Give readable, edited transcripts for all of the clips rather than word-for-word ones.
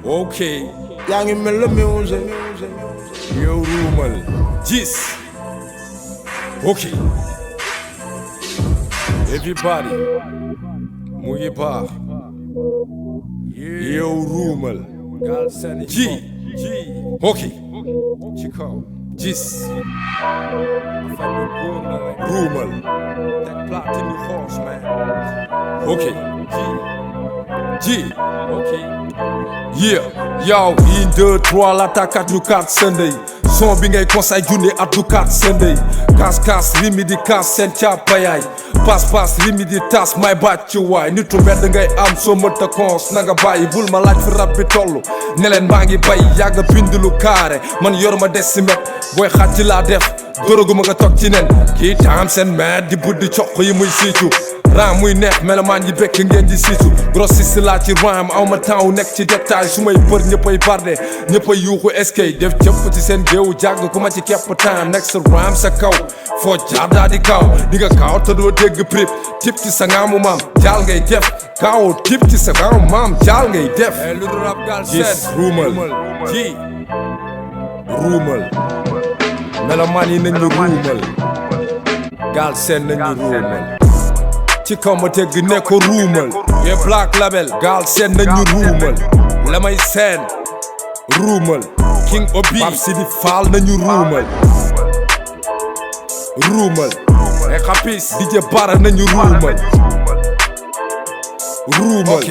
Okay. yaa ngi mel la music. yow ruumal gis. Okay. Everybody mu ngi baax. yow ruumal ji. Okay. ci kaw gis. ruumal. teg platine xoos man. Okay. ji. Okay. Yeah, yow 1 2 3 l'attaque at ñu kaat Sunday son bi ngay conseil junne at ñu kaat Sunday kaas rimi di kaas seen càppayaay pas rimi di tas may baat ci waay nitu mbedd ngay am soo mënta cons na nga bàyyi bul ma laaj fi rab bi toll ne leen maa ngi bay yàgga bind lu kaare man yor ma des si met booy xaaj ci laa def doroguma nga toog ci nen kii taam seen met di buddi coq yi muy siicu ram muy neex melomaan yi bekk ngeen di siisu grossiste laa ci ram aw ma temps wu nekk ci détail su may bër ñëppay barde ñëppay yuuxu eskay def cëpp ci seen géewu jàgg ku ma ci kepp temps nekk sa ram sa kaw foo jaar daa di kaw di nga kaaw te doo dégg prip tip ci sa ngaamu maam jaal ngay def kaaw tip ci sa ngaamu maam jaal ngay def lu du rap gaal gis ruumal ji ruumal melomaan yi nañu ruumal gaal seen nañu ruumal ci kaw ma tegg ne ko ruumal ye Black Label gaal seen nañu ruumal la may seen ruumal King Obi Pape Sidi Fall nañu ruumal e xapis DJ Bara nañu ruumal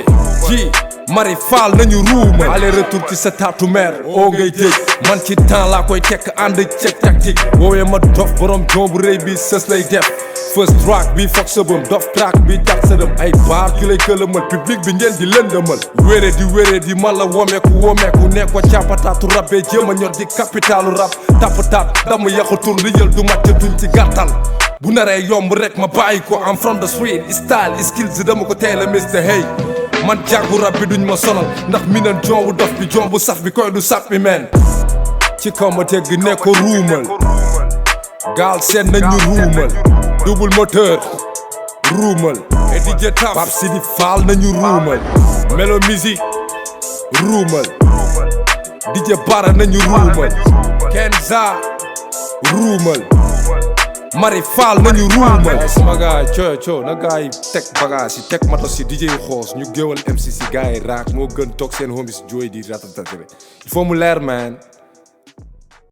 ji Mari Fall nañu ruumal aller retour ci sa taatu mer oo ngay dégg man ci temps laa koy tekk ànd cek tactique woowee ma dof borom jombu rëy bi sës lay def first track bi foog sa bëm dof track bi jàpp sa dem ay baar ki lay këlëmal public bi ngeen di lëndëmal wéré di man la womeeku ne ko càppataatu rab bee jéem a ñor di capitalu rab tappataat dama yaxu tur li jël du màcc duñ ci gàttal bu naree yomb rek ma bàyyi ko am from the street style skills dama ko teel a Mr. Hey man jàngu rab bi duñ ma sonal ndax mi nan jombu dof bi jombu saf bi koy du saf bi men ci kaw ma tegg ne ko ruumal gaal seen nañu ruumal double moteur ruumal et DJ Taf Pape Sidi Fall nañu ruumal Melo Musique ruumal DJ Bara nañu ruumal Kenza ruumal Mari Fall nañu ruumal sama gaay coo na gaay teg bagage yi teg matos yi DJ xoos ñu géwal MC si gaay raak moo gën toog seen homies jooy di ratatatare il faut mu leer man